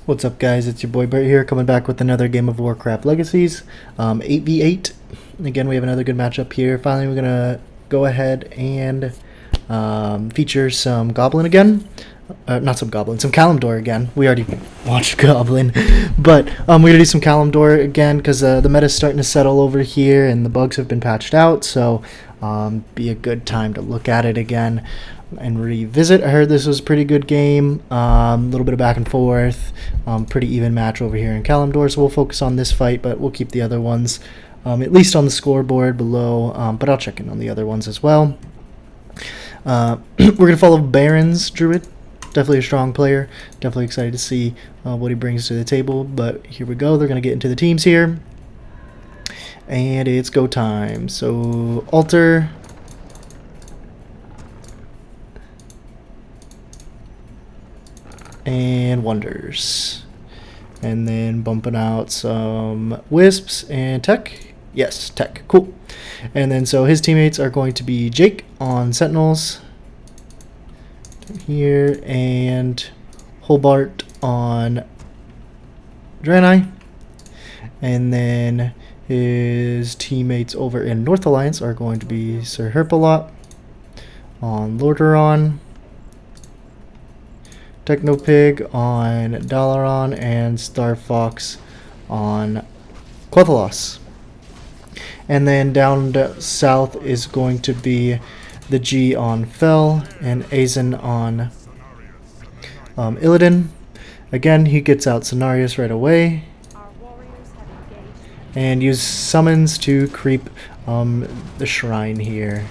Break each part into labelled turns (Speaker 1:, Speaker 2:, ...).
Speaker 1: What's up, guys? It's your boy Bert here, coming back with another game of Warcraft Legacies, 8v8. Again, we have another good matchup here. Finally, we're gonna go ahead and feature some Goblin again. Not some Goblin, some Kalimdor again. We already watched Goblin, but we're gonna do some Kalimdor again because the meta's starting to settle over here and the bugs have been patched out. So, be a good time to look at it again and revisit. I heard this was a pretty good game, a little bit of back and forth, pretty even match over here in Kalimdor, so we'll focus on this fight, but we'll keep the other ones at least on the scoreboard below, but I'll check in on the other ones as well. We're going to follow Baron's Druid, definitely a strong player, definitely excited to see what he brings to the table, but here we go. They're going to get into the teams here, and it's go time. So Altar, and Wonders, and then bumping out some Wisps and Tech. Yes, Tech, cool. And then so his teammates are going to be Jake on Sentinels here, and Hobart on Draenei, and then his teammates over in North Alliance are going to be Sir Herpalot on Lordaeron, Technopig on Dalaran, and Starfox on Quel'Thalas. And then down south is going to be the G on Fel and Azen on Illidan. Again, he gets out Cenarius right away and use summons to creep the shrine here.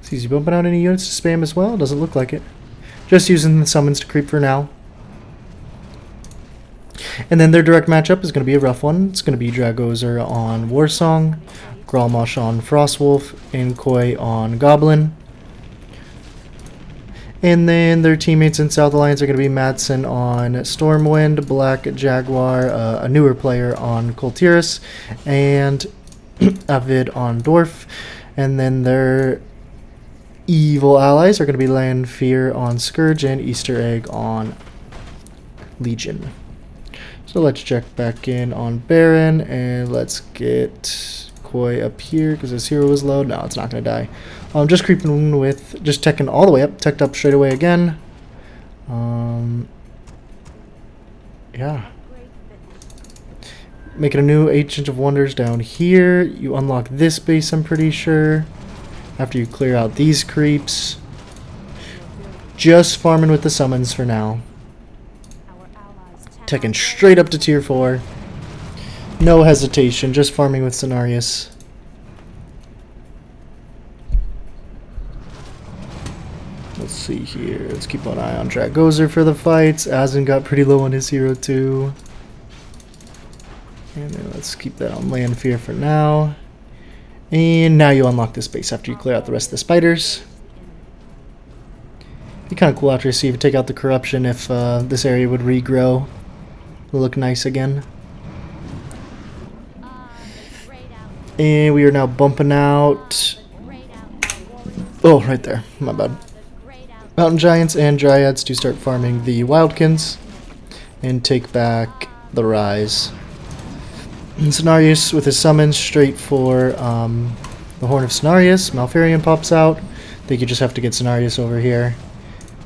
Speaker 1: So is he bumping out any units to spam as well? Doesn't look like it. Just using the summons to creep for now. And then their direct matchup is going to be a rough one. It's going to be Dragozer on Warsong, Gralmosh on Frostwolf, and Koi on Goblin. And then their teammates in South Alliance are going to be Madsen on Stormwind, Black Jaguar, a newer player on Coltiris, and Avid on Dwarf. And then their evil allies are going to be Lanfear on Scourge and Easter Egg on Legion. So let's check back in on Baron, and let's get Koi up here because his hero is low. No, it's not going to die. Just creeping with, just teching all the way up, teched up straight away again. Yeah. Making a new Agent of Wonders down here. You unlock this base, I'm pretty sure, after you clear out these creeps. Just farming with the summons for now. Taking straight up to tier 4. No hesitation, just farming with Cenarius. Let's see here. Let's keep an eye on Dragozer for the fights. Azen got pretty low on his hero too. And then let's keep that on Lanfear for now. And now you unlock this base after you clear out the rest of the spiders. Be kind of cool after you see if you take out the corruption if this area would regrow. Look nice again. And we are now bumping out. Oh, right there. My bad. Mountain Giants and Dryads to start farming the Wildkins and take back the Rise. And Cenarius with his summons straight for the Horn of Cenarius. Malfurion pops out. I think you just have to get Cenarius over here.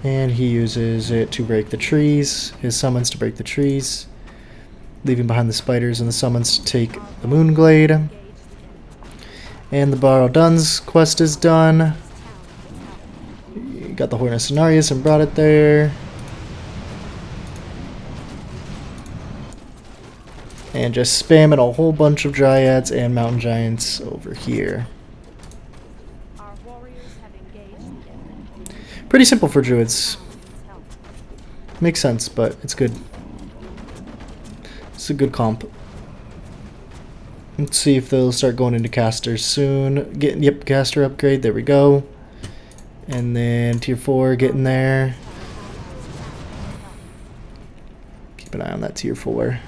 Speaker 1: And he uses it to break the trees. His summons to break the trees. Leaving behind the spiders and the summons to take the Moonglade. And the Borrow Duns quest is done. You got the Horn of Cenarius and brought it there. And just spamming a whole bunch of Dryads and Mountain Giants over here. Pretty simple for Druids. Makes sense, but it's good. It's a good comp. Let's see if they'll start going into casters soon. Yep, caster upgrade. There we go. And then tier 4 getting there. Keep an eye on that tier 4.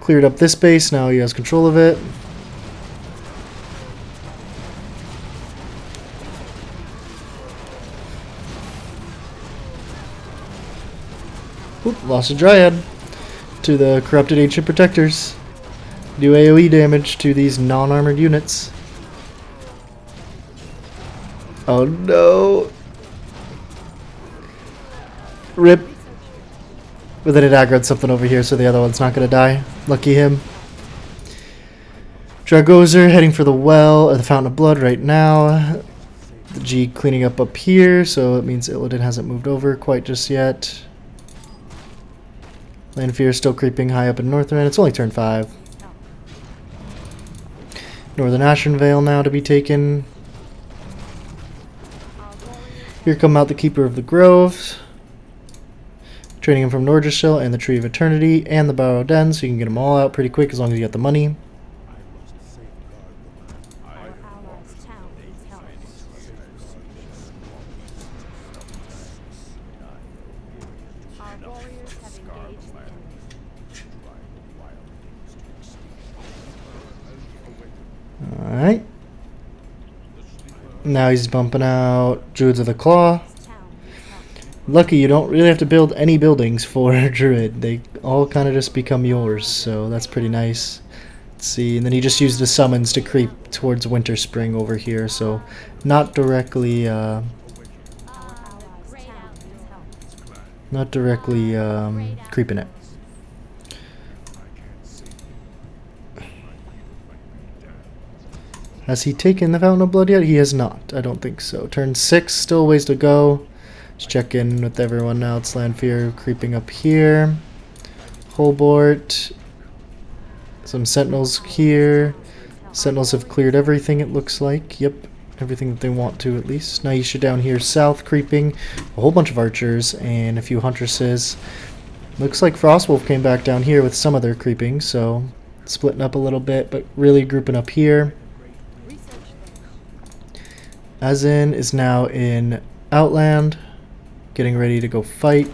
Speaker 1: Cleared up this base. Now he has control of it. Oop, lost a Dryad to the corrupted ancient protectors. Do AoE damage to these non-armored units. Oh no! Rip. But then it aggroed something over here, so the other one's not gonna die. Lucky him. Dragozer heading for the well, or the Fountain of Blood right now. The G cleaning up here, so it means Illidan hasn't moved over quite just yet. Lanfear still creeping high up in Northrend. It's only turn 5. Northern Ashenvale now to be taken. Here come out the Keeper of the Groves. Training him from Nordrassil and the Tree of Eternity and the Barrow Den, so you can get them all out pretty quick as long as you get the money. Alright. Now he's bumping out Druids of the Claw. Lucky you don't really have to build any buildings for Druid. They all kind of just become yours, so that's pretty nice. Let's see, and then he just used the summons to creep towards Winter Spring over here, so not directly creeping it. Has he taken the Fountain of Blood yet? He has not. I don't think so. Turn 6, still a ways to go. Let's check in with everyone now. It's Lanfear creeping up here. Holbort. Some Sentinels here. Sentinels have cleared everything, it looks like. Yep, everything that they want to at least. Naisha down here south creeping. A whole bunch of archers and a few huntresses. Looks like Frostwolf came back down here with some of their creeping, so splitting up a little bit, but really grouping up here. Azin is now in Outland, getting ready to go fight.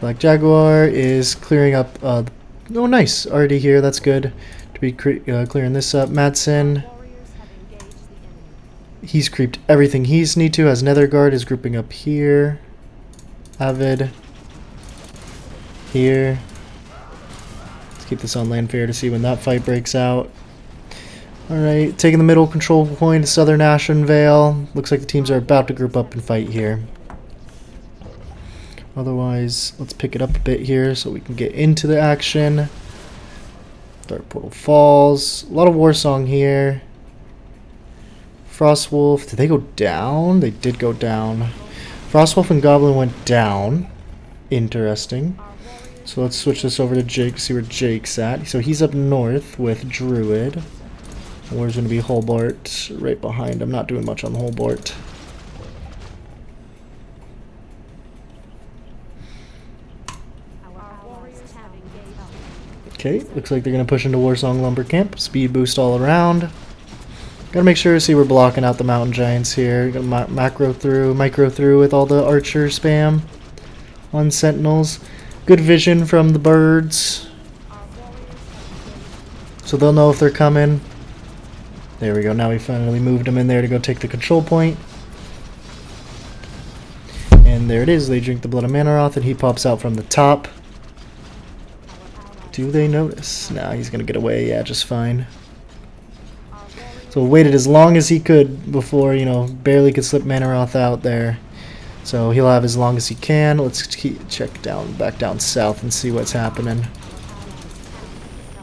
Speaker 1: Black Jaguar is clearing up. Oh, nice. Already here. That's good to be clearing this up. Madsen, he's creeped everything he's need to. As Netherguard is grouping up here. Avid here. Let's keep this on Lanfear to see when that fight breaks out. Alright, taking the middle control point, Southern Ashenvale. Looks like the teams are about to group up and fight here. Otherwise, let's pick it up a bit here so we can get into the action. Dark Portal Falls. A lot of Warsong here. Frostwolf. Did they go down? They did go down. Frostwolf and Goblin went down. Interesting. So let's switch this over to Jake, see where Jake's at. So he's up north with Druid. Where's going to be Holbort right behind him. Not doing much on Holbort. Okay, looks like they're going to push into Warsong Lumber Camp. Speed boost all around. Gotta make sure to see we're blocking out the mountain giants here. Got micro through with all the archer spam on sentinels. Good vision from the birds, so they'll know if they're coming. There we go. Now we finally moved them in there to go take the control point. And there it is. They drink the blood of Manaroth, and he pops out from the top. Do they notice? Nah, he's gonna get away. Yeah, just fine. So waited as long as he could before, barely could slip Manaroth out there. So he'll have as long as he can. Let's check back down south and see what's happening.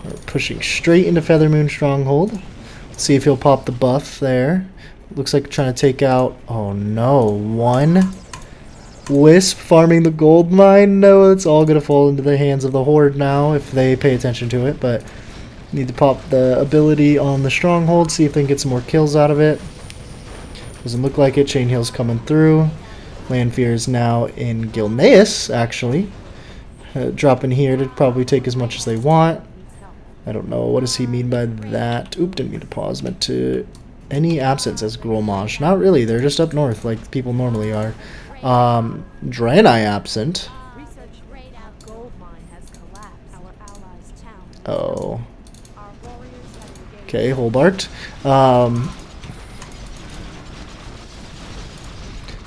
Speaker 1: We're pushing straight into Feathermoon Stronghold. Let's see if he'll pop the buff there. Looks like trying to take out... Oh no, one Wisp farming the gold mine. No, it's all going to fall into the hands of the Horde now if they pay attention to it. But need to pop the ability on the Stronghold, see if they can get some more kills out of it. Doesn't look like it. Chain Hill's coming through. Lanfear is now in Gilneas, actually. Dropping here to probably take as much as they want. I don't know. What does he mean by that? Oop, didn't mean to pause. Meant to... Any absence as Grolmash? Not really. They're just up north like people normally are. Draenei absent. Oh. Okay, Holbart.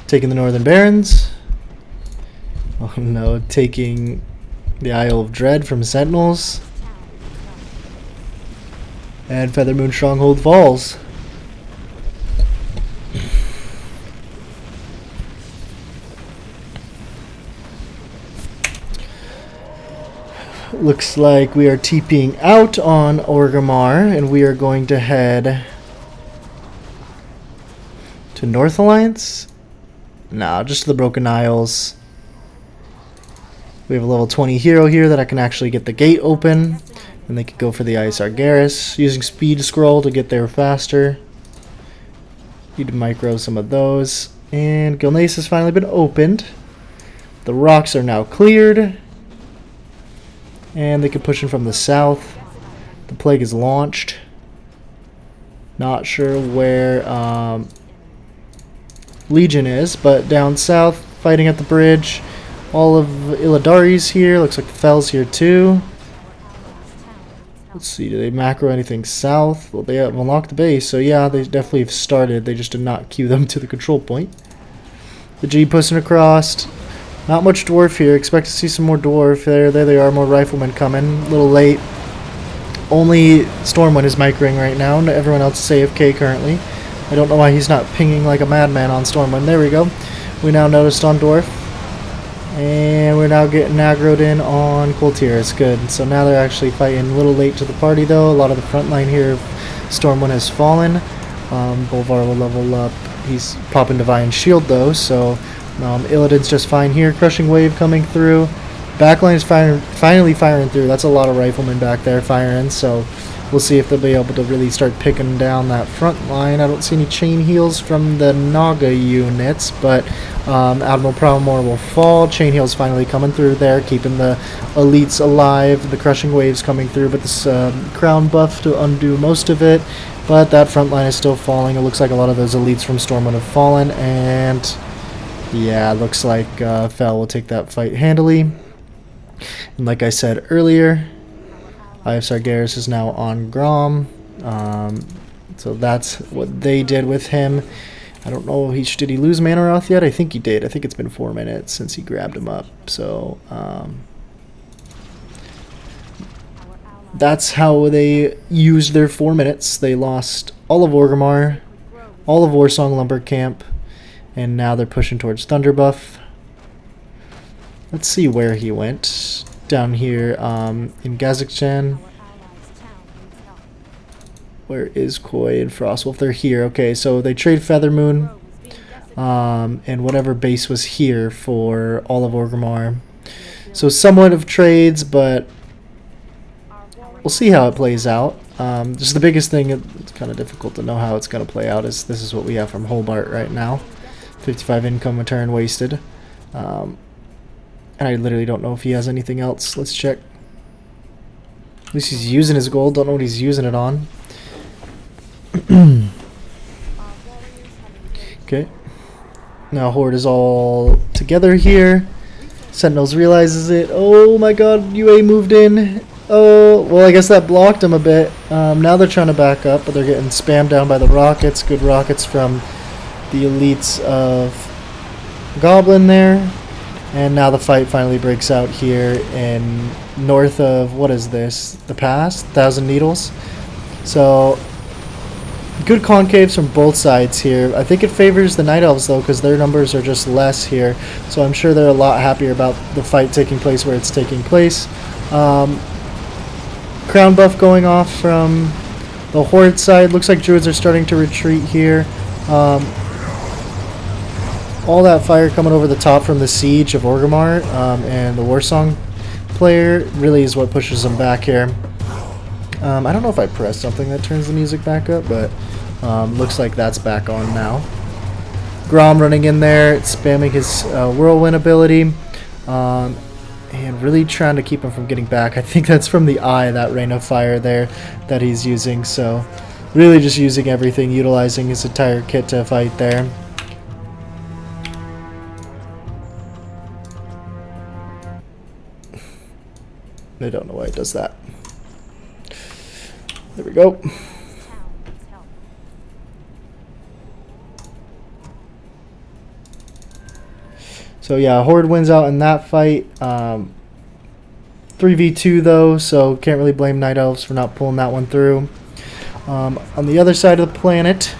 Speaker 1: Taking the Northern Barrens. Oh no, taking The Isle of Dread from Sentinels. And Feathermoon Stronghold falls. Looks like we are TPing out on Orgrimmar, and we are going to head to North Alliance? No, just to the Broken Isles. We have a level 20 hero here that I can actually get the gate open, and they could go for the Ice Argaris, using speed scroll to get there faster. Need to micro some of those. And Gilneas has finally been opened. The rocks are now cleared. And they can push in from the south. The plague is launched. Not sure where Legion is, but down south, fighting at the bridge. All of Illidari's here. Looks like the Fell's here too. Let's see, do they macro anything south? Well, they have unlocked the base, so yeah, they definitely have started. They just did not queue them to the control point. The G pushing across. Not much dwarf here. Expect to see some more dwarf. There they are. More riflemen coming. A little late. Only Stormwind is microing right now. Everyone else is AFK currently. I don't know why he's not pinging like a madman on Stormwind. There we go. We now noticed on dwarf. And we're now getting aggroed in on Kultir. It's good. So now they're actually fighting a little late to the party though. A lot of the front line here of Stormwind has fallen. Bolvar will level up. He's popping Divine Shield though, so Illidan's just fine here. Crushing Wave coming through. Backline is finally firing through. That's a lot of riflemen back there firing, so we'll see if they'll be able to really start picking down that front line. I don't see any chain heals from the Naga units, but Admiral Prowmore will fall. Chain heals finally coming through there, keeping the elites alive. The Crushing Wave's coming through, but this crown buff to undo most of it. But that front line is still falling. It looks like a lot of those elites from Stormwind have fallen, and yeah, looks like Fel will take that fight handily. And like I said earlier, Ice Argaris is now on Grom. So that's what they did with him. I don't know, did he lose Manoroth yet? I think he did. I think it's been 4 minutes since he grabbed him up. So that's how they used their 4 minutes. They lost all of Orgrimmar, all of Warsong Lumber Camp, and now they're pushing towards Thunderbuff. Let's see where he went. Down here in Kazakhstan. Where is Koi and Frostwolf? They're here. Okay, so they trade Feathermoon and whatever base was here for all of Orgrimmar. So somewhat of trades, but we'll see how it plays out. Just the biggest thing, it's kind of difficult to know how it's going to play out, is this is what we have from Hobart right now. 55 income, a turn wasted. And I literally don't know if he has anything else. Let's check. At least he's using his gold. Don't know what he's using it on. Okay. Now Horde is all together here. Sentinels realizes it. Oh my god, UA moved in. Oh, well, I guess that blocked him a bit. Now they're trying to back up, but they're getting spammed down by the rockets. Good rockets from the elites of Goblin there. And now the fight finally breaks out here in north of, what is this? The Pass? 1,000 Needles. So, good concaves from both sides here. I think it favors the Night Elves though, because their numbers are just less here. So I'm sure they're a lot happier about the fight taking place where it's taking place. Crown buff going off from the Horde side. Looks like Druids are starting to retreat here. All that fire coming over the top from the siege of Orgrimmar and the Warsong player really is what pushes them back here. I don't know if I pressed something that turns the music back up, but looks like that's back on now. Grom running in there, spamming his Whirlwind ability, and really trying to keep him from getting back. I think that's from the eye, that Rain of Fire there that he's using, so really just using everything, utilizing his entire kit to fight there. I don't know why it does that. There we go. So yeah, Horde wins out in that fight. 3v2 though, so can't really blame Night Elves for not pulling that one through. On the other side of the planet,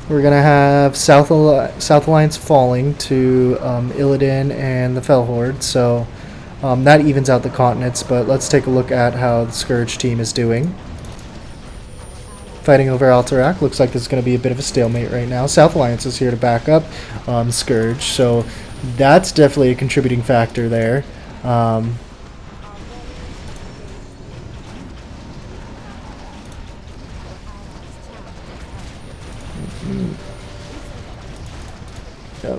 Speaker 1: we're going to have South Alliance falling to Illidan and the Fell Horde, so that evens out the continents, but let's take a look at how the Scourge team is doing. Fighting over Alterac. Looks like there's going to be a bit of a stalemate right now. South Alliance is here to back up Scourge, so that's definitely a contributing factor there.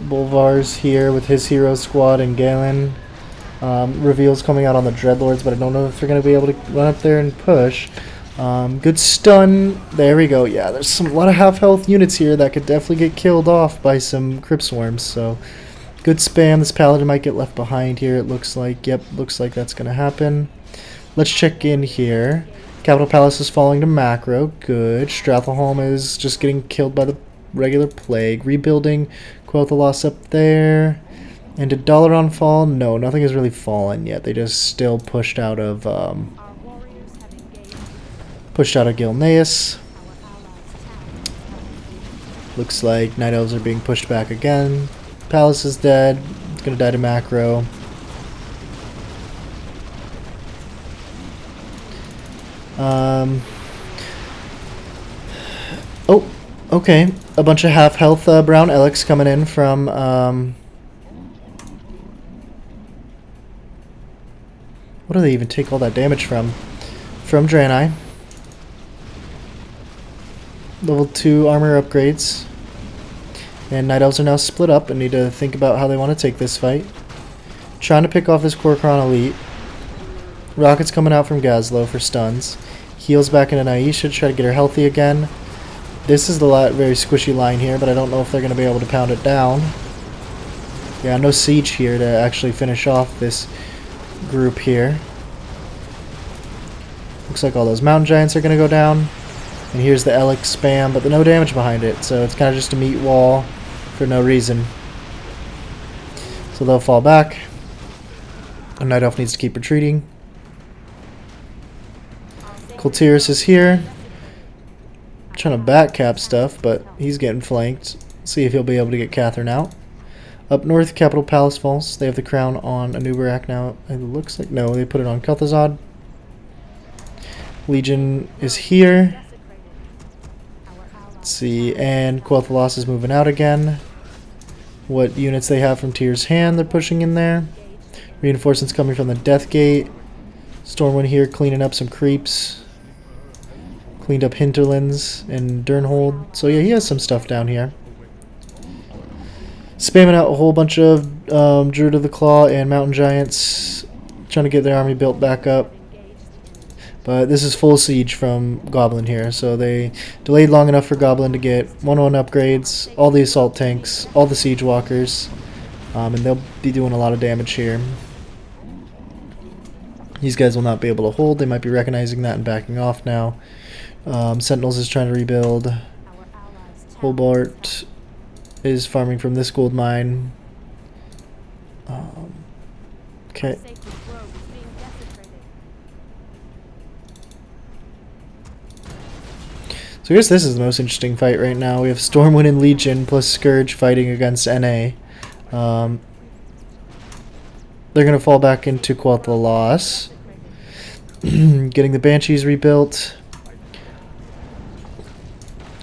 Speaker 1: Bolvar's here with his hero squad and Galen. Reveal's coming out on the Dreadlords, but I don't know if they're going to be able to run up there and push. Good stun. There we go. Yeah, there's a lot of half-health units here that could definitely get killed off by some Crypt Swarms. So, good spam. This Paladin might get left behind here, it looks like. Yep, looks like that's going to happen. Let's check in here. Capital Palace is falling to macro. Good. Strathalholm is just getting killed by the regular plague. Rebuilding. Quel'Thalas up there. And did Dalaran fall? No, nothing has really fallen yet. They just still pushed out of Gilneas. Looks like Night Elves are being pushed back again. Palace is dead. It's gonna die to macro. Oh, okay. A bunch of half-health brown Elix coming in from what do they even take all that damage from? From Draenei. Level 2 armor upgrades. And Night Elves are now split up and need to think about how they want to take this fight. Trying to pick off this Kor'kron Elite. Rockets coming out from Gazlo for stuns. Heals back into Naisha to try to get her healthy again. This is the very squishy line here, but I don't know if they're going to be able to pound it down. Yeah, no siege here to actually finish off this group here. Looks like all those mountain giants are going to go down. And here's the Elix spam, but no damage behind it, so it's kind of just a meat wall for no reason. So they'll fall back. And Night Elf needs to keep retreating. Kultiris is here. Trying to backcap stuff, but he's getting flanked. See if he'll be able to get Catherine out. Up north, Capital Palace falls. They have the crown on Anubarak now. It looks like... No, they put it on Kel'Thuzad. Legion is here. Let's see, and Quel'Thalas is moving out again. What units they have from Tyr's Hand they're pushing in there. Reinforcements coming from the Death Gate. Stormwind here cleaning up some creeps. Cleaned up Hinterlands and Durnhold. So yeah, he has some stuff down here. Spamming out a whole bunch of Druid of the Claw and Mountain Giants. Trying to get their army built back up. But this is full siege from Goblin here, so they delayed long enough for Goblin to get 1-1 upgrades, all the assault tanks, all the siege walkers, and they'll be doing a lot of damage here. These guys will not be able to hold. They might be recognizing that and backing off now. Sentinels is trying to rebuild. Hobart is farming from this gold mine. Okay. So I guess this is the most interesting fight right now. We have Stormwind and Legion plus Scourge fighting against NA. They're going to fall back into Quel'Thalas. Getting the Banshees rebuilt.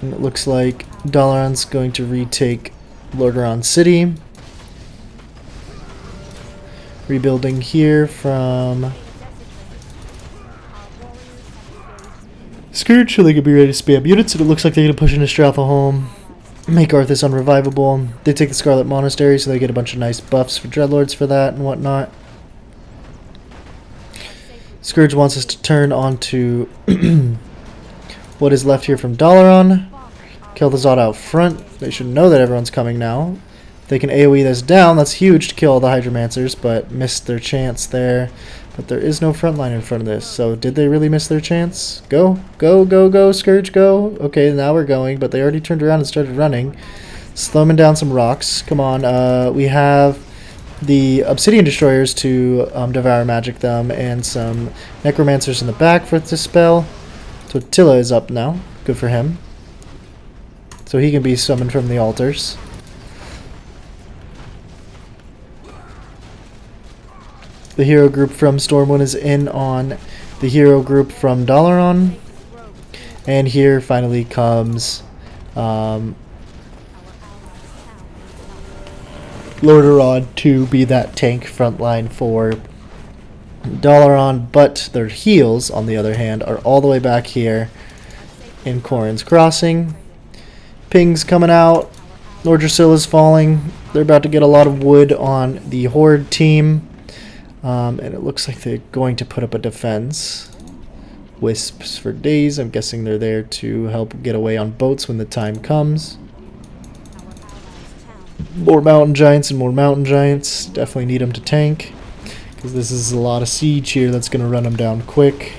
Speaker 1: And it looks like Dalaran's going to retake Lordaeron City. Rebuilding here from Scourge, so they could be ready to spam units, and it looks like they're going to push into Strathalholm, make Arthas unrevivable. They take the Scarlet Monastery, so they get a bunch of nice buffs for Dreadlords for that and whatnot. Scourge wants us to turn onto what is left here from Dalaran. Kel'Thuzad out front. They should know that everyone's coming now. If they can AoE this down, that's huge to kill all the Hydromancers, but missed their chance there. But there is no front line in front of this, so did they really miss their chance? Go, go, go, go, Scourge, go. Okay, now we're going, but they already turned around and started running. Slowing down some rocks. Come on, we have the Obsidian Destroyers to Devour Magic them, and some Necromancers in the back for this spell. So Tilla is up now. Good for him. So he can be summoned from the altars. The hero group from Stormwind is in on the hero group from Dalaran. And here finally comes Lordaeron to be that tank frontline for Dalaran, but their heals, on the other hand, are all the way back here in Corrin's Crossing. Ping's coming out. Nordrassil is falling. They're about to get a lot of wood on the Horde team. And it looks like they're going to put up a defense. Wisps for days. I'm guessing they're there to help get away on boats when the time comes. More mountain giants and more mountain giants. Definitely need them to tank, because this is a lot of siege here that's going to run them down quick.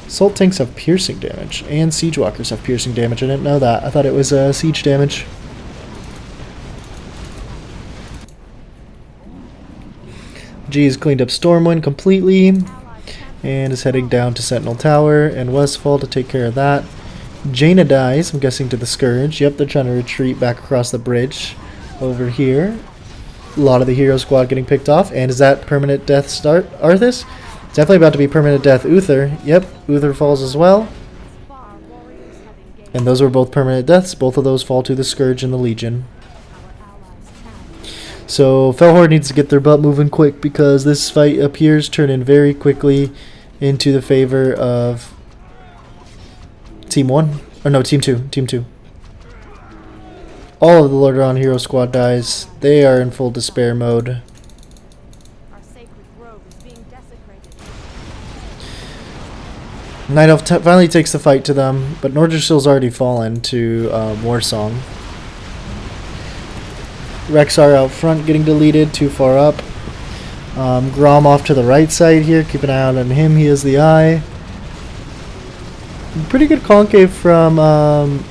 Speaker 1: Assault tanks have piercing damage, and siege walkers have piercing damage. I didn't know that. I thought it was siege damage. G has cleaned up Stormwind completely, and is heading down to Sentinel Tower and Westfall to take care of that. Jaina dies, I'm guessing to the Scourge. Yep, they're trying to retreat back across the bridge over here. A lot of the hero squad getting picked off. And is that permanent death start Arthas? It's definitely about to be permanent death Uther. Yep, Uther falls as well. And those were both permanent deaths. Both of those fall to the Scourge and the Legion. So Felhorde needs to get their butt moving quick, because this fight appears turning very quickly into the favor of Team 1. Or no, Team 2. Team 2. All of the Lordaeron hero squad dies. They are in full despair mode.
Speaker 2: Our sacred grove is being desecrated.
Speaker 1: Night Elf finally takes the fight to them, but Nordrassil's already fallen to Warsong. Rexar out front getting deleted, too far up. Grom off to the right side here. Keep an eye out on him. He is the eye. Pretty good concave from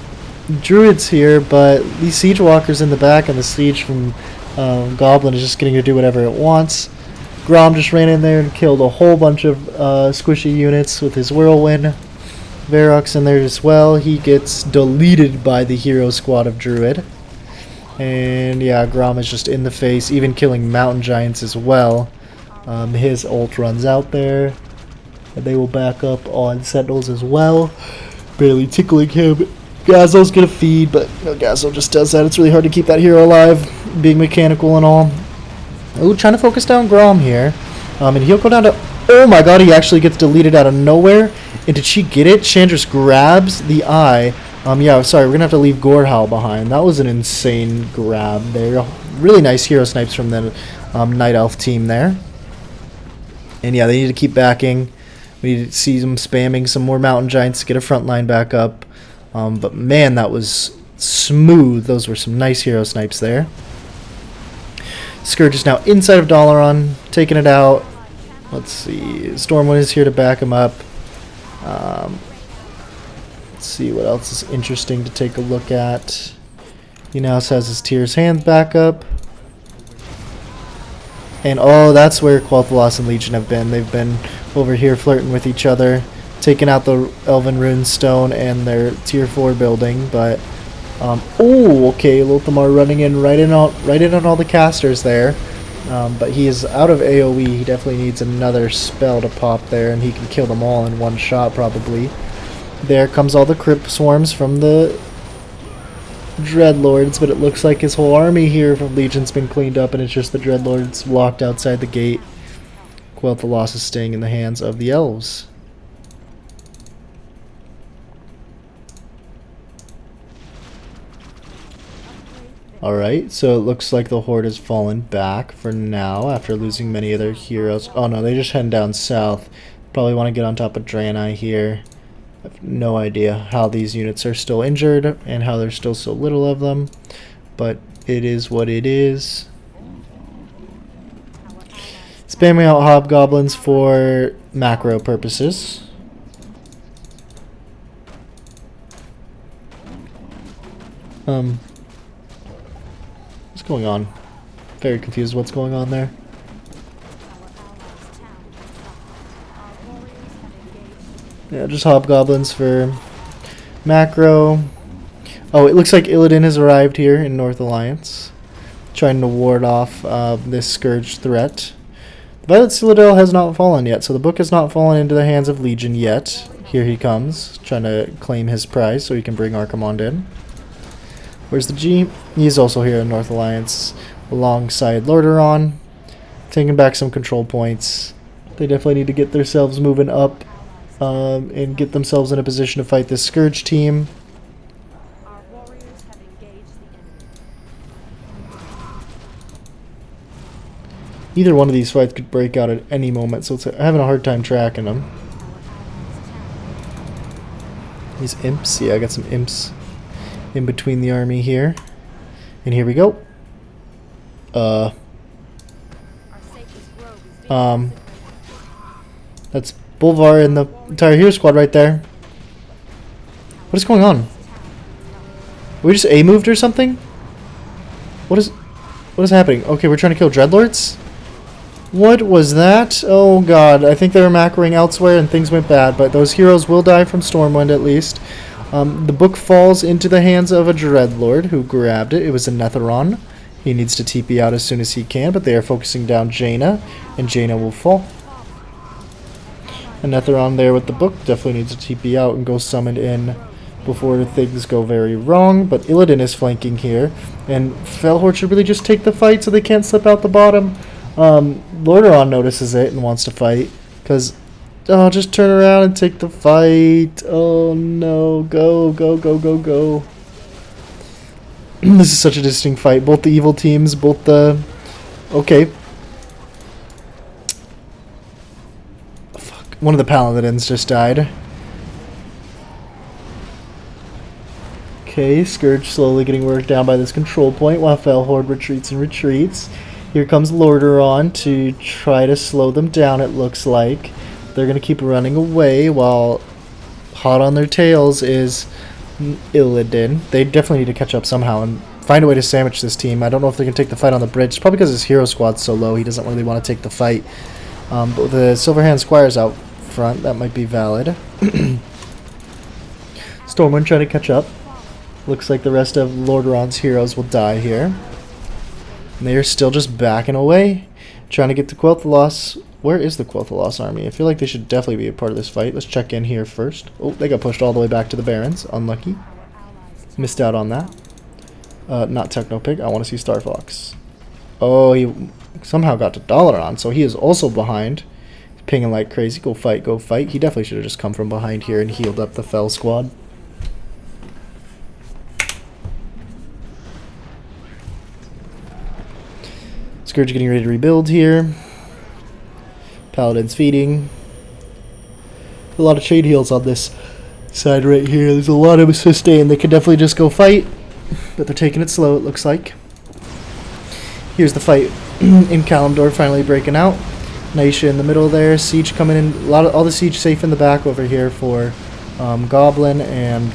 Speaker 1: Druids here, but these Siege Walkers in the back, and the Siege from Goblin is just getting to do whatever it wants. Grom just ran in there and killed a whole bunch of squishy units with his Whirlwind. Varrock's in there as well. He gets deleted by the hero squad of Druid. And yeah, Grom is just in the face, even killing mountain giants as well. His ult runs out there. And they will back up on Sentinels as well. Barely tickling him. Gazzo's gonna feed, but you know, Gazzo just does that. It's really hard to keep that hero alive, being mechanical and all. Ooh, trying to focus down Grom here. And he'll go down to... Oh my god, he actually gets deleted out of nowhere. And did she get it? Chandris grabs the eye. Yeah, sorry, we're going to have to leave Gorehowl behind. That was an insane grab there. Really nice hero snipes from the Night Elf team there. And yeah, they need to keep backing. We need to see them spamming some more Mountain Giants to get a front line back up. But man, that was smooth. Those were some nice hero snipes there. Scourge is now inside of Dalaran, taking it out. Let's see. Stormwind is here to back him up. Let's see what else is interesting to take a look at. He now has his Tyr's Hand back up. And oh, that's where Quel'Thalas and Legion have been. They've been over here flirting with each other, taking out the Elven Rune Stone and their Tier 4 building. But oh, okay, Lothamar running in right in on all the casters there. But he is out of AoE. He definitely needs another spell to pop there, and he can kill them all in one shot probably. There comes all the Crypt Swarms from the Dreadlords, but it looks like his whole army here from Legion's been cleaned up, and it's just the Dreadlords locked outside the gate. Quel'Thalas is staying in the hands of the Elves. Alright, so it looks like the Horde has fallen back for now after losing many of their heroes. Oh no, they just heading down south. Probably want to get on top of Draenei here. I have no idea how these units are still injured and how there's still so little of them. But it is what it is. Spamming out Hobgoblins for macro purposes. What's going on? Very confused what's going on there. Yeah, just hobgoblins for macro. Oh, it looks like Illidan has arrived here in North Alliance, trying to ward off this Scourge threat. The Violet Citadel has not fallen yet, so the book has not fallen into the hands of Legion yet. Here he comes, trying to claim his prize so he can bring Archimonde in. Where's the G? He's also here in North Alliance, alongside Lordaeron, taking back some control points. They definitely need to get themselves moving up and get themselves in a position to fight this Scourge team.
Speaker 2: Our warriors have engaged the enemy.
Speaker 1: Either one of these fights could break out at any moment, so it's having a hard time tracking them. These imps, yeah, I got some imps in between the army here. And here we go.
Speaker 2: Our sacred grove is being
Speaker 1: That's Bolvar and the entire hero squad right there. What is going on? We just A-moved or something? What is happening? Okay, we're trying to kill Dreadlords? What was that? Oh god, I think they were macroing elsewhere and things went bad, but those heroes will die from Stormwind at least. The book falls into the hands of a Dreadlord who grabbed it. It was a Netheron. He needs to TP out as soon as he can, but they are focusing down Jaina, and Jaina will fall. A Netheron there with the book definitely needs to TP out and go summoned in before things go very wrong, but Illidan is flanking here, and Felhort should really just take the fight so they can't slip out the bottom. Lordaeron notices it and wants to fight, because, oh, just turn around and take the fight. Oh no, go, go, go, go, go. This is such a distinct fight. Both the evil teams, both the... Okay. Fuck. One of the paladins just died. Okay, Scourge slowly getting worked down by this control point while Felhord retreats and retreats. Here comes Lordaeron to try to slow them down, it looks like. They're going to keep running away while hot on their tails is Illidan. They definitely need to catch up somehow and find a way to sandwich this team. I don't know if they can take the fight on the bridge. It's probably because his hero squad's so low, he doesn't really want to take the fight. But the Silverhand Squire's out front. That might be valid. Stormwind trying to catch up. Looks like the rest of Lordaeron's heroes will die here. And they are still just backing away, trying to get the Quel'Thalas. Where is the Quel'Thalas army? I feel like they should definitely be a part of this fight. Let's check in here first. Oh, they got pushed all the way back to the Barrens. Unlucky. Missed out on that. Not Technopig. I want to see Star Fox. Oh, he somehow got to Dalaran, so he is also behind. He's pinging like crazy. Go fight, go fight. He definitely should have just come from behind here and healed up the Fel squad. Scourge getting ready to rebuild here. Paladin's feeding. A lot of chain heals on this side right here. There's a lot of sustain. They could definitely just go fight, but they're taking it slow, it looks like. Here's the fight in Kalimdor finally breaking out. Naisha in the middle there. Siege coming in. All the siege safe in the back over here for Goblin and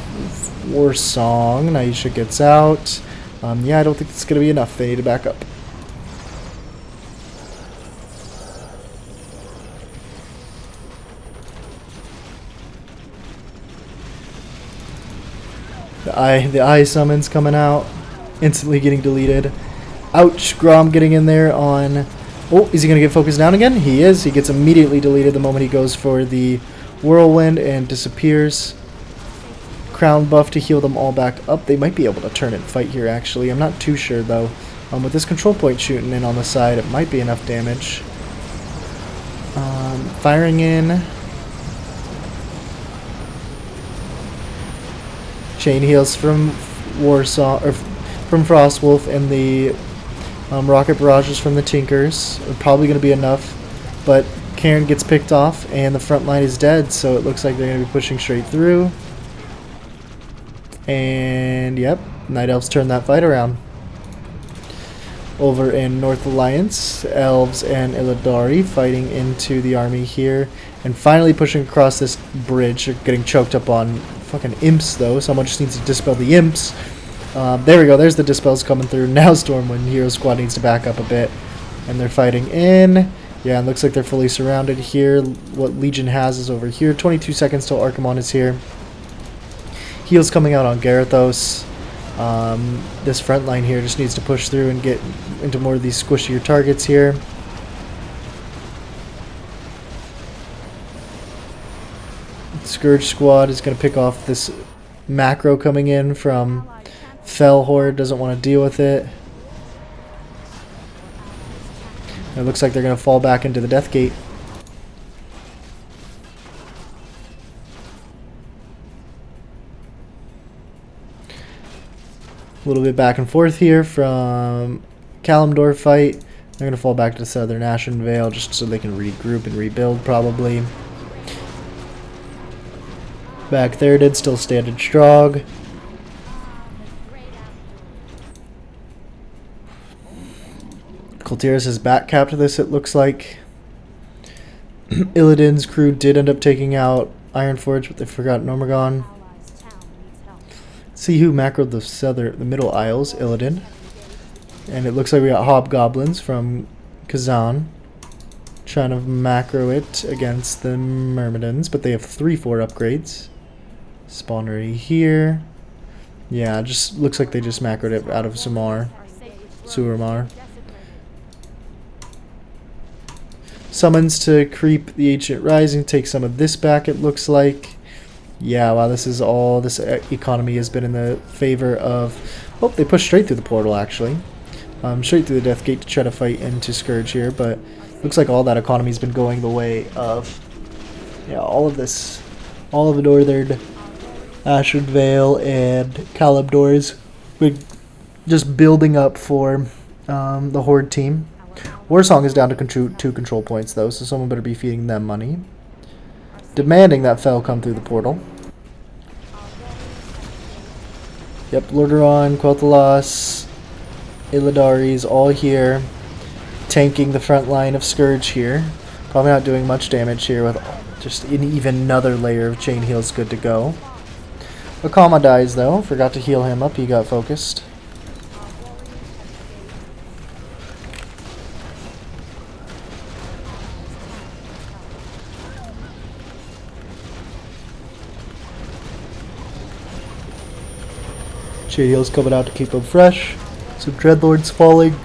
Speaker 1: Warsong. Naisha gets out. Yeah, I don't think it's going to be enough. They need to back up. The eye summons coming out, instantly getting deleted. Ouch, Grom getting in there on... Oh, is he going to get focused down again? He is. He gets immediately deleted the moment he goes for the Whirlwind and disappears. Crown buff to heal them all back up. They might be able to turn and fight here, actually. I'm not too sure, though. With this control point shooting in on the side, it might be enough damage. Firing in... Chain heals from Warsaw, or from Frostwolf, and the rocket barrages from the Tinkers are probably going to be enough. But Cairn gets picked off, and the front line is dead, so it looks like they're going to be pushing straight through. And yep, Night Elves turn that fight around. Over in North Alliance, Elves and Illidari fighting into the army here, and finally pushing across this bridge. They're getting choked up on fucking imps, though. Someone just needs to dispel the imps. There we go. There's the dispels coming through. Now Stormwind Hero Squad needs to back up a bit. And they're fighting in. Yeah, it looks like they're fully surrounded here. What Legion has is over here. 22 seconds till Archimon is here. Heals coming out on Gyarados. This front line here just needs to push through and get into more of these squishier targets here. Scourge Squad is going to pick off this macro coming in from Fell Horde. Doesn't want to deal with it. It looks like they're going to fall back into the Death Gate. A little bit back and forth here from Kalimdor fight. They're going to fall back to Southern Ashen Vale just so they can regroup and rebuild probably. Back there did still standing strong. Kultiris is back capped to this, it looks like. Illidan's crew did end up taking out Ironforge, but they forgot Nomergon. See who macroed the middle isles, Illidan. And it looks like we got Hobgoblins from Kazan trying to macro it against the Myrmidons, but they have 3-4 upgrades. Spawnery here. Yeah, it just looks like they just macroed it out of Suramar. Summons to creep the Ancient Rising, take some of this back, it looks like. Yeah, wow, this is all, this economy has been in the favor of, oh, they pushed straight through the portal, actually. Straight through the Death Gate to try to fight into Scourge here, but looks like all that economy's been going the way of, yeah, all of this, all of the northern Ashen Vale and Kalimdor's been just building up for the Horde team. Warsong is down to 2 control points, though, so someone better be feeding them money. Demanding that Fel come through the portal. Yep, Lordaeron, Quel'Thalas, Illidari's all here. Tanking the front line of Scourge here. Probably not doing much damage here with just even another layer of chain heals good to go. Akama dies, though. Forgot to heal him up. He got focused. Chain heals coming out to keep them fresh. Some Dreadlords falling.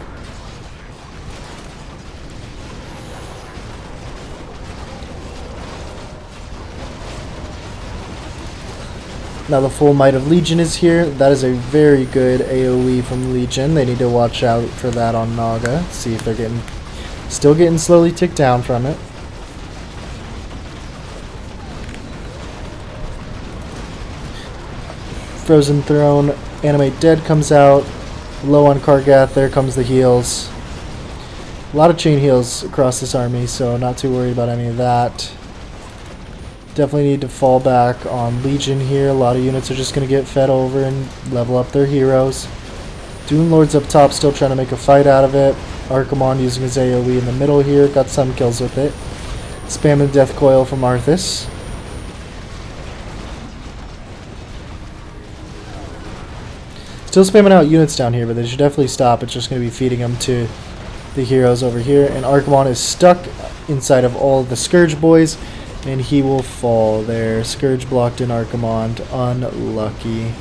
Speaker 1: Now the full might of Legion is here. That is a very good AoE from Legion. They need to watch out for that on Naga. See if they're still getting slowly ticked down from it. Frozen Throne, Animate Dead comes out. Low on Kargath, there comes the heals. A lot of chain heals across this army, so not too worried about any of that. Definitely need to fall back on Legion here. A lot of units are just going to get fed over and level up their heroes. Dune Lord's up top, still trying to make a fight out of it. Archimon using his AoE in the middle here, got some kills with it. Spamming Death Coil from Arthas. Still spamming out units down here, but they should definitely stop. It's just going to be feeding them to the heroes over here. And Archimon is stuck inside of all of the Scourge boys. And he will fall there. Scourge blocked in Archimon. Unlucky.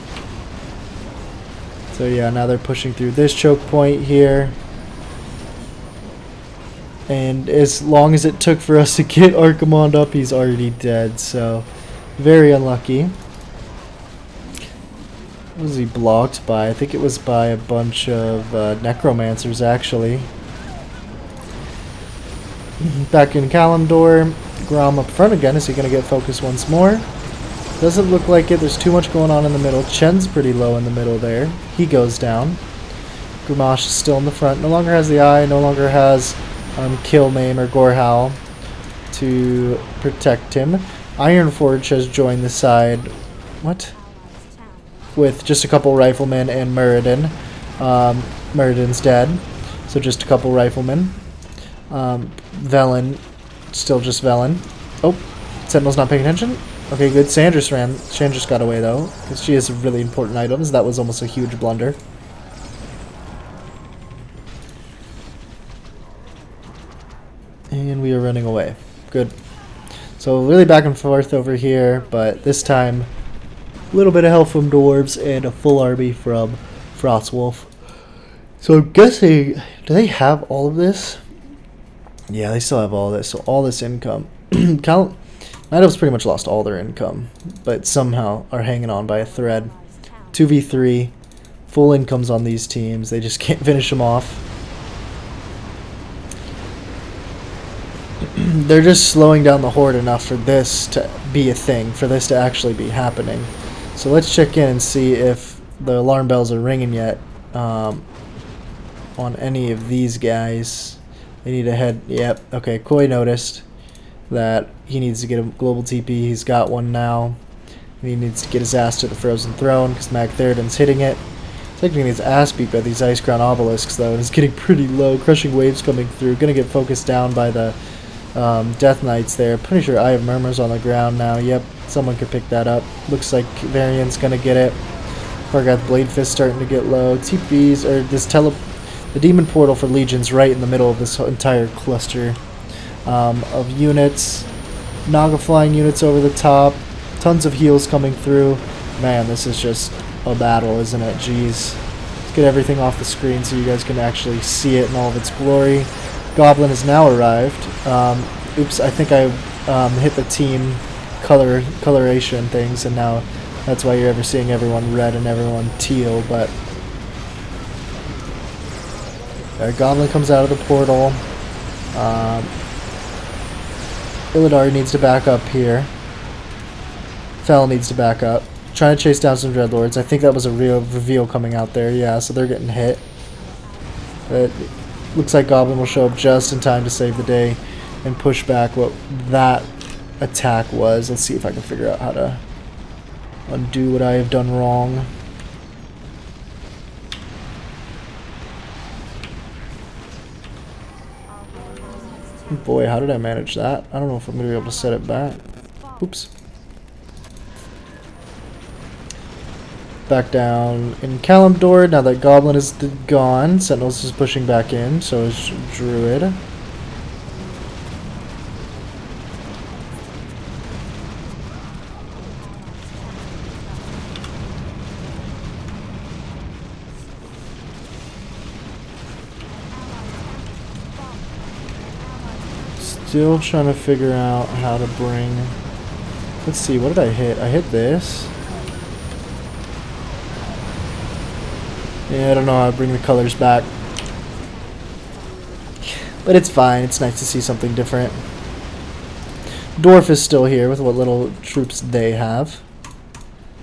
Speaker 1: So yeah, now they're pushing through this choke point here. And as long as it took for us to get Archimon up, he's already dead. So, very unlucky. What was he blocked by? I think it was by a bunch of necromancers, actually. Back in Kalimdor. Grom up front again. Is he going to get focused once more? Doesn't look like it. There's too much going on in the middle. Chen's pretty low in the middle there. He goes down. Gramash is still in the front. No longer has the eye. No longer has Kill, Maim, or Gorehowl to protect him. Ironforge has joined the side. What? With just a couple riflemen and Muradin. Muradin's dead. So just a couple riflemen. Velen. Still just Velen. Oh, Sentinel's not paying attention. Okay, good. Sanders got away though, because she has really important items. That was almost a huge blunder. And we are running away. Good. So really back and forth over here, but this time a little bit of help from dwarves and a full army from Frostwolf. So I'm guessing, do they have all of this? Yeah, they still have all this. So all this income. Night Elves pretty much lost all their income, but somehow are hanging on by a thread. 2v3, full incomes on these teams. They just can't finish them off. They're just slowing down the horde enough for this to be a thing, for this to actually be happening. So let's check in and see if the alarm bells are ringing yet on any of these guys. They need to head. Yep. Okay. Koi noticed that he needs to get a global TP. He's got one now. And he needs to get his ass to the Frozen Throne because Mag Theridon's hitting it. He's taking his ass beat by these Ice Crown Obelisks though, and it's getting pretty low. Crushing waves coming through. Gonna get focused down by the Death Knights there. Pretty sure Eye of Murmur's on the ground now. Yep, someone could pick that up. Looks like Varian's gonna get it. Fargath Blade Fist starting to get low. TPs, or the Demon Portal for Legion's right in the middle of this entire cluster of units. Naga flying units over the top. Tons of heals coming through. Man, this is just a battle, isn't it? Jeez. Let's get everything off the screen so you guys can actually see it in all of its glory. Goblin has now arrived. Oops, I think I hit the team coloration things, and now that's why you're ever seeing everyone red and everyone teal. But Goblin comes out of the portal. Illidar needs to back up here. Fel needs to back up. Trying to chase down some Dreadlords. I think that was a real reveal coming out there. Yeah, so they're getting hit. But looks like Goblin will show up just in time to save the day and push back what that attack was. Let's see if I can figure out how to undo what I have done wrong. Boy, how did I manage that? I don't know if I'm going to be able to set it back. Oops. Back down in Kalimdor. Now that Goblin is gone, Sentinels is pushing back in, so is Druid. Still trying to figure out how to bring... Let's see, what did I hit? I hit this. Yeah, I don't know how to bring the colors back. But it's fine. It's nice to see something different. Dwarf is still here with what little troops they have.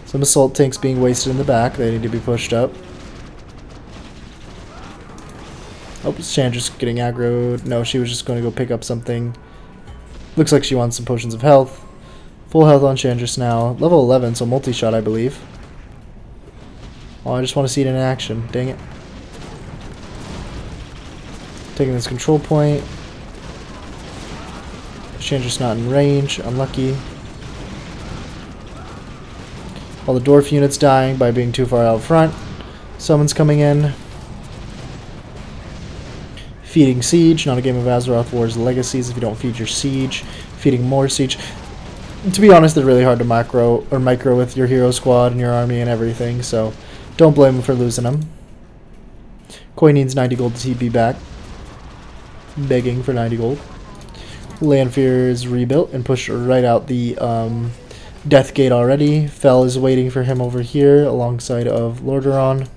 Speaker 1: Some assault tanks being wasted in the back. They need to be pushed up. Oh, Chandra's getting aggroed. No, she was just going to go pick up something. Looks like she wants some potions of health. Full health on Chandris now. Level 11, so multi-shot, I believe. Oh, I just want to see it in action. Dang it. Taking this control point. Chandra's not in range. Unlucky. All the dwarf units dying by being too far out front. Summons coming in. Feeding siege. Not a game of Azeroth Wars Legacies if you don't feed your siege. Feeding more siege. To be honest, they're really hard to micro with your hero squad and your army and everything, so don't blame them for losing them. Koi needs 90 gold to TP back. Begging for 90 gold. Lanfear is rebuilt and pushed right out the Death Gate already. Fel is waiting for him over here alongside of Lordaeron.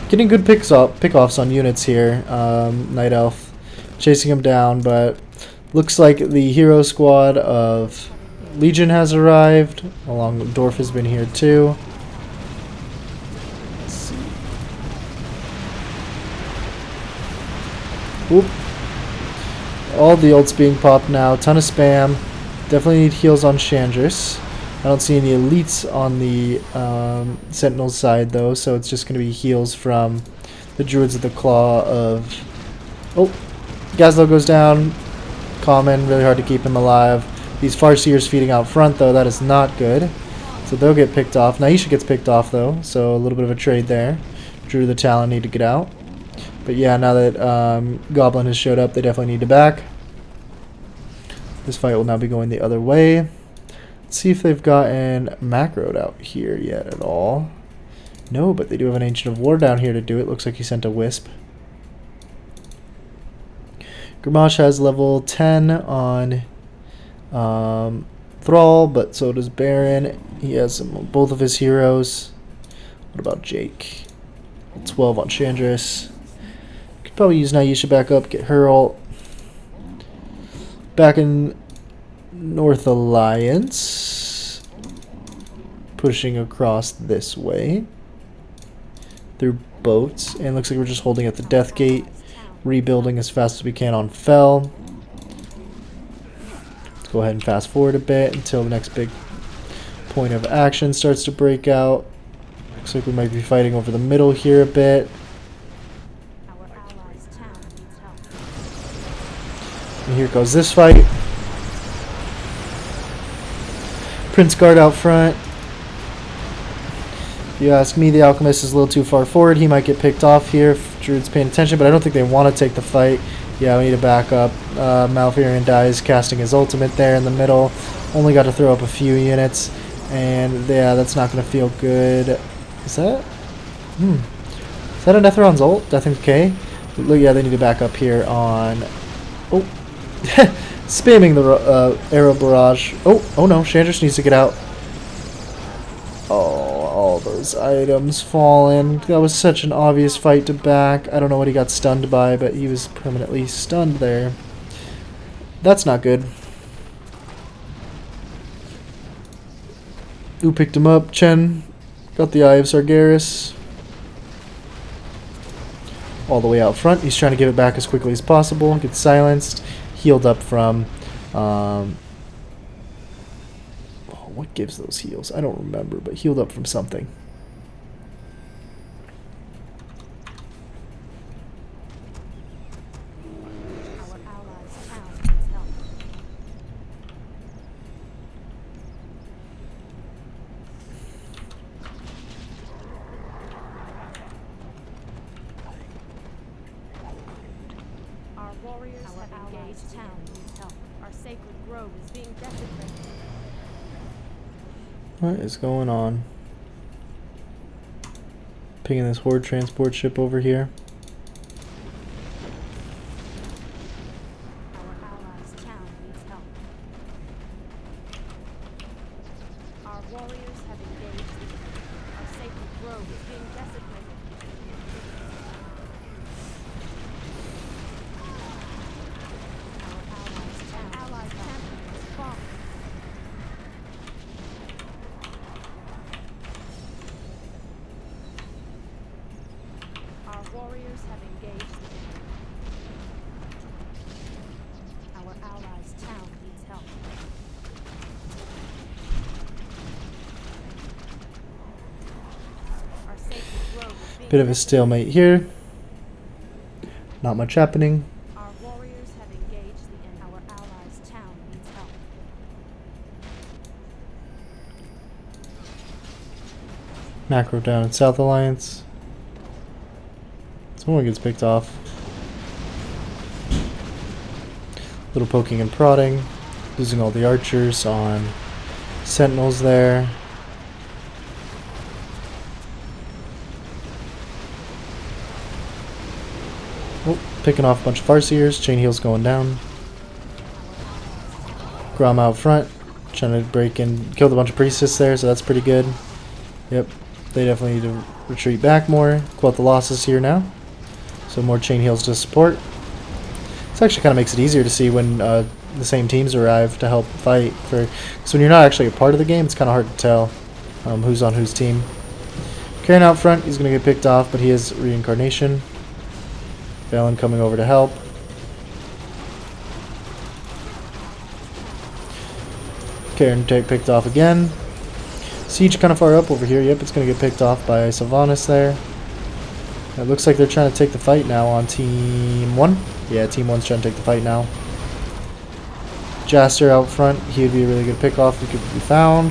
Speaker 1: Getting good pick-offs on units here. Night Elf chasing him down, but looks like the hero squad of Legion has arrived. Along with Dorf has been here too. Let's see. Oop. All the ults being popped now. Ton of spam. Definitely need heals on Chandris. I don't see any elites on the Sentinels side though, so it's just going to be heals from the Druids of the Claw of... Oh, Gazlo goes down. Common, really hard to keep him alive. These Farseers feeding out front though, that is not good. So they'll get picked off. Naisha gets picked off though, so a little bit of a trade there. Druid of the Talon need to get out. But yeah, now that Goblin has showed up, they definitely need to back. This fight will now be going the other way. Let's see if they've gotten macroed out here yet at all. No, but they do have an Ancient of War down here to do it. Looks like he sent a Wisp. Gramash has level 10 on Thrall, but so does Baron. He has both of his heroes. What about Jake? 12 on Chandris. Could probably use Naisha back up, get her ult. Back in North Alliance. Pushing across this way. Through boats. And looks like we're just holding at the Death Gate. Rebuilding as fast as we can on Fell. Let's go ahead and fast forward a bit until the next big point of action starts to break out. Looks like we might be fighting over the middle here a bit. And here goes this fight. Prince Guard out front. If you ask me, the Alchemist is a little too far forward. He might get picked off here if Druid's paying attention, but I don't think they want to take the fight. Yeah, we need to back up. Malfurion dies, casting his ultimate there in the middle. Only got to throw up a few units, and yeah, that's not going to feel good. Is that? Is that a Netheron's ult? Death and Decay? Look, yeah, they need to back up here on... Oh! Spamming the arrow barrage. Oh no, Chandris needs to get out. Oh, all those items fallen. That was such an obvious fight to back. I don't know what he got stunned by, but he was permanently stunned there. That's not good. Who picked him up? Chen. Got the Eye of Sargeras. All the way out front. He's trying to give it back as quickly as possible. Gets silenced. Healed up from... what gives those heals? I don't remember, but healed up from something.
Speaker 2: Our allies' town needs help. Our warriors have engaged town needs help. Our sacred grove is being desecrated.
Speaker 1: What is going on? Picking this horde transport ship over here.
Speaker 2: Our allies' town needs help. Our warriors have engaged the enemy. Our sacred grove is being desecrated. Our allies' champion has fallen. Our warriors have engaged the enemy. Our allies' town needs help. Our sacred grove is being
Speaker 1: Bit of a stalemate here. Not much happening.
Speaker 2: Our warriors have engaged the enemy. Our allies' town needs help.
Speaker 1: Macro down in South Alliance. Someone gets picked off. Little poking and prodding. Losing all the archers on Sentinels there. Oh, picking off a bunch of Farseers. Chain heals going down. Grom out front. Trying to break and kill a bunch of Priestess there, so that's pretty good. Yep, they definitely need to retreat back more. Quote the losses here now. So more chain heals to support. This actually kind of makes it easier to see when the same teams arrive to help fight. Because when you're not actually a part of the game, it's kind of hard to tell who's on whose team. Karen out front, he's going to get picked off, but he has Reincarnation. Valen coming over to help. Karen picked off again. Siege kind of far up over here. Yep, it's going to get picked off by Sylvanas there. It looks like they're trying to take the fight now on Team 1. Yeah, Team 1's trying to take the fight now. Jaster out front. He would be a really good pick off if he could be found.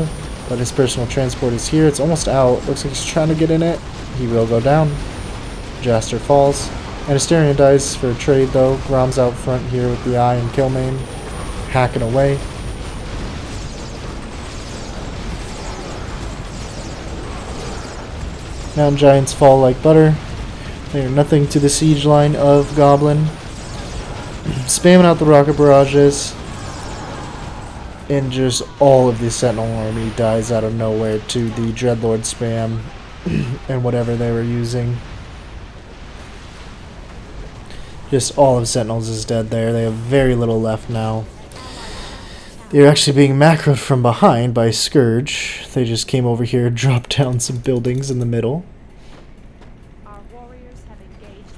Speaker 1: But his personal transport is here. It's almost out. Looks like he's trying to get in it. He will go down. Jaster falls. And Asterion dies for a trade though. Grom's out front here with the eye and Killmane. Hacking away. Mountain Giants fall like butter. They are nothing to the siege line of Goblin. Spamming out the rocket barrages. And just all of the Sentinel army dies out of nowhere to the Dreadlord spam and whatever they were using. Just all of Sentinels is dead there. They have very little left now. They're actually being macroed from behind by Scourge. They just came over here, dropped down some buildings in the middle.
Speaker 2: Our warriors have engaged the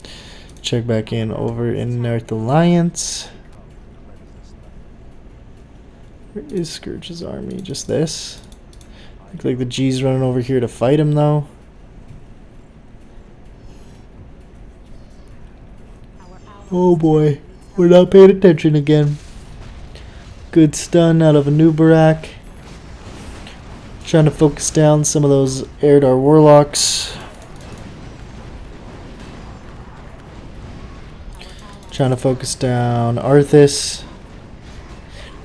Speaker 2: enemy.
Speaker 1: Check back in over in North Alliance. Where is Scourge's army? Just this? Looks like the G's running over here to fight him though. Oh boy, we're not paying attention again. Good stun out of a new Barak. Trying to focus down some of those Eredar Warlocks. Trying to focus down Arthas.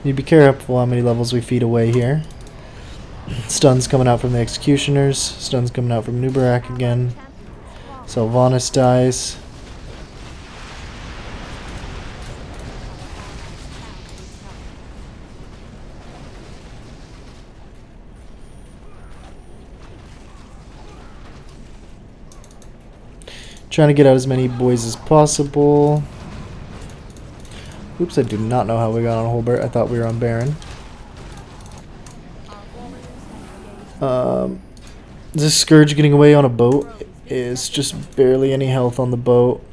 Speaker 1: Need to be careful how many levels we feed away here. Stuns coming out from the Executioners. Stuns coming out from New Barak again. Sylvanas dies. Trying to get out as many boys as possible. Oops, I do not know how we got on Holbert. I thought we were on Baron. This Scourge getting away on a boat is just barely any health on the boat.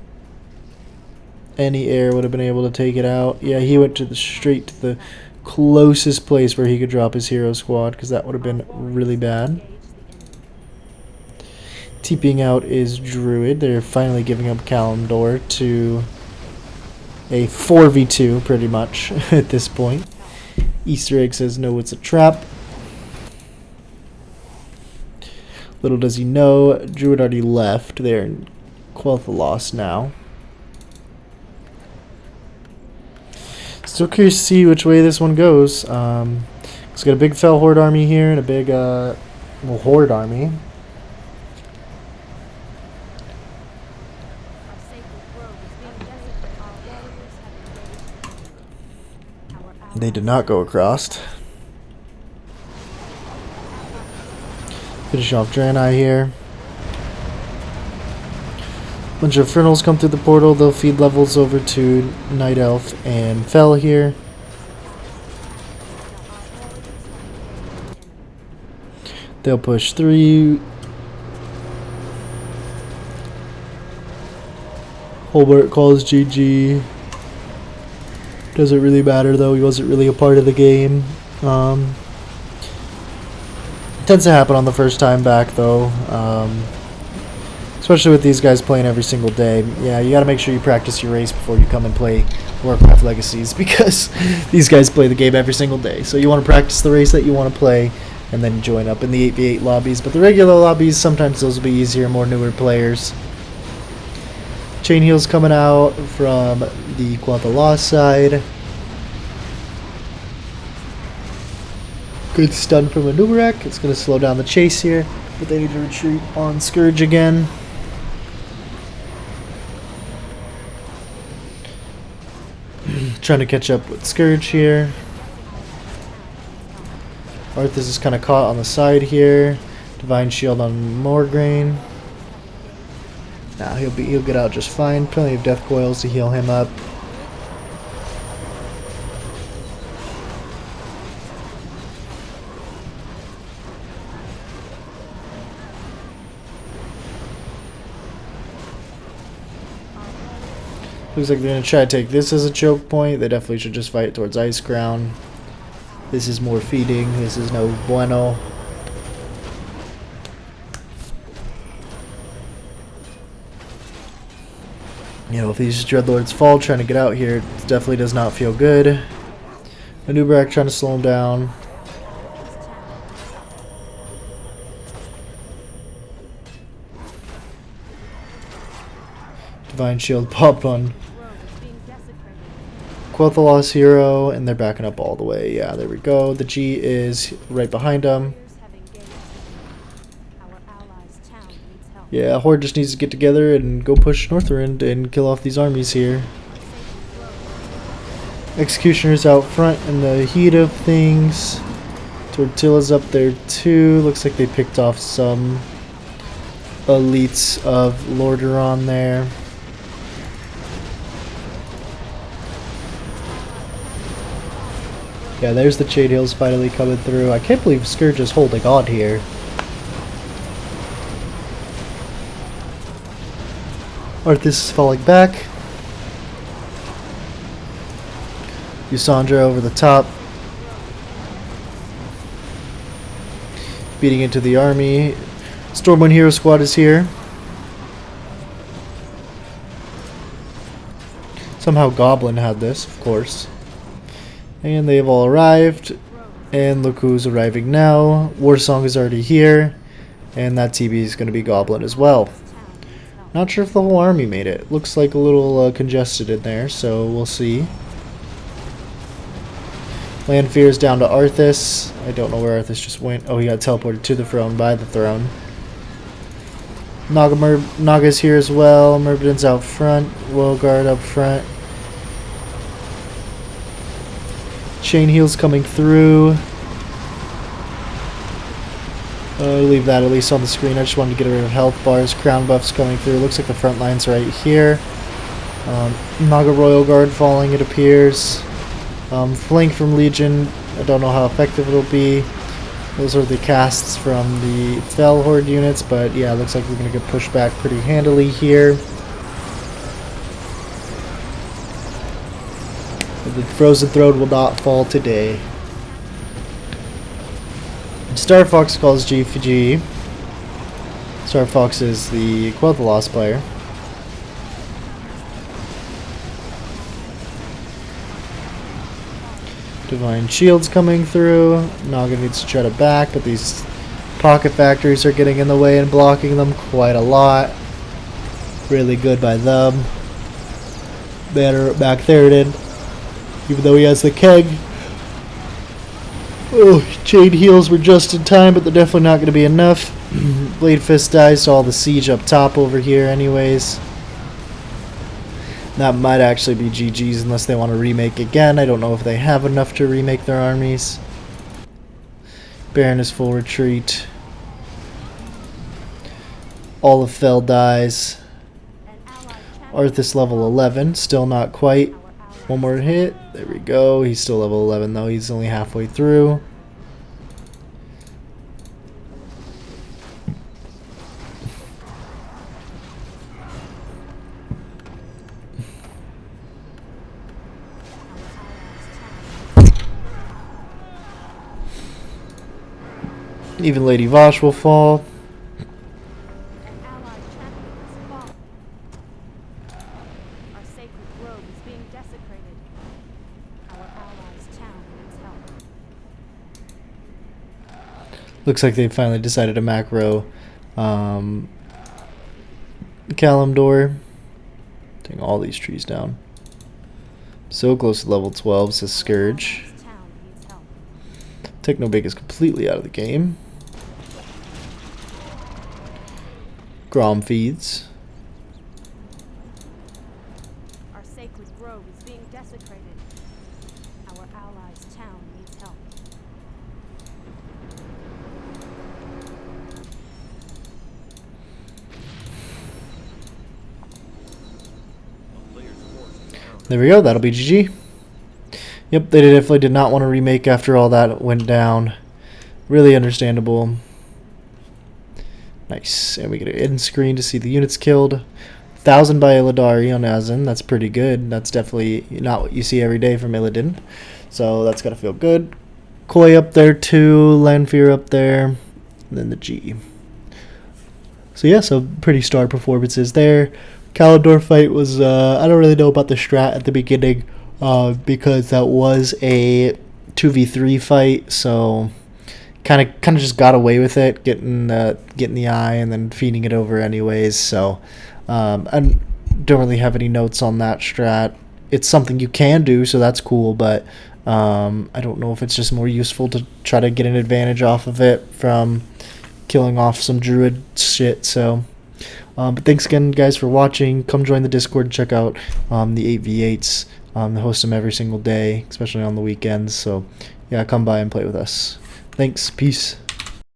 Speaker 1: Any air would have been able to take it out. Yeah, he went to the straight to the closest place where he could drop his hero squad, because that would have been really bad. TPing out is Druid. They're finally giving up Kalimdor to a 4v2 pretty much at this point. Easter egg says no, it's a trap. Little does he know, Druid already left. They're in Quel'Thalas now. Still curious to see which way this one goes. It's got a big Fel Horde army here and a big Horde army. They did not go across. Finish off Draenei here. Bunch of Infernals come through the portal. They'll feed levels over to Night Elf and Fel here. They'll push through. Holbert calls GG. Doesn't really matter though, he wasn't really a part of the game. Tends to happen on the first time back though. Especially with these guys playing every single day. Yeah, you gotta make sure you practice your race before you come and play Warcraft Legacies, because these guys play the game every single day. So you want to practice the race that you want to play and then join up in the 8v8 lobbies. But the regular lobbies, sometimes those will be easier, more newer players. Chain heals coming out from the Quel'Thalas side. Good stun from a Nubarak. It's going to slow down the chase here, but they need to retreat on Scourge again. Trying to catch up with Scourge here. Arthas is kind of caught on the side here. Divine Shield on Morgraine. Nah, he'll get out just fine. Plenty of death coils to heal him up. Looks like they're going to try to take this as a choke point. They definitely should just fight towards Ice Crown. This is more feeding. This is no bueno. You know, if these Dreadlords fall trying to get out here, it definitely does not feel good. Anubrak trying to slow him down. Divine Shield popped on Quel'Thas Hero, and they're backing up all the way. Yeah, there we go. The G is right behind them. Yeah, Horde just needs to get together and go push Northrend and kill off these armies here. Executioner's out front in the heat of things. Tortilla's up there too. Looks like they picked off some elites of Lordaeron there. Yeah, there's the Shade Hills finally coming through. I can't believe Scourge is holding on here. Arthas is falling back. Yusandra over the top. Beating into the army. Stormwind Hero Squad is here. Somehow Goblin had this, of course. And they've all arrived. And look who's arriving now. Warsong is already here. And that TB is going to be Goblin as well. Not sure if the whole army made it. Looks like a little congested in there, so we'll see. Lanfear is down to Arthas. I don't know where Arthas just went. Oh, he got teleported to the throne by the throne. Naga's here as well. Myrmidon's out front. Royal Guard up front. Chain Heel's coming through. Leave that at least on the screen. I just wanted to get rid of health bars. Crown buffs coming through. Looks like the front line's right here. Naga Royal Guard falling, it appears. Flank from Legion. I don't know how effective it'll be. Those are the casts from the Fel Horde units, but yeah, it looks like we're going to get pushed back pretty handily here. The Frozen Throne will not fall today. Star Fox calls GFG. Star Fox is the Quel'Thas player. Divine Shield's coming through. Naga needs to try to back, but these pocket factories are getting in the way and blocking them quite a lot. Really good by them. Banner back there, even though he has the keg. Oh, Chain Heels were just in time, but they're definitely not going to be enough. Blade Fist dies to all the siege up top over here anyways. That might actually be GG's unless they want to remake again. I don't know if they have enough to remake their armies. Baron is full retreat. All of Fel dies. Arthas level 11, still not quite. One more hit. There we go. He's still level 11 though. He's only halfway through. Even Lady Vosh will fall. Looks like they finally decided to macro Kalimdor. Taking all these trees down. So close to level 12, says Scourge. Technobig is completely out of the game. Grom feeds.
Speaker 2: Our sacred grove is being desecrated. Our allies' town needs help.
Speaker 1: There we go, that'll be GG. Yep, they definitely did not want to remake after all that went down. Really understandable. Nice, and we get an end screen to see the units killed. 1,000 by Illidari on Azin. That's pretty good. That's definitely not what you see every day from Illidan. So that's got to feel good. Koi up there too. Lanfear up there. And then the G. So yeah, so pretty star performances there. Kalador fight was, I don't really know about the strat at the beginning because that was a 2v3 fight. So kind of just got away with it, getting the eye and then feeding it over anyways. So I don't really have any notes on that strat. It's something you can do, so that's cool, but I don't know if it's just more useful to try to get an advantage off of it from killing off some Druid shit. So but thanks again, guys, for watching. Come join the Discord, check out the 8v8s. I host them every single day, especially on the weekends. So yeah, come by and play with us. Thanks. Peace.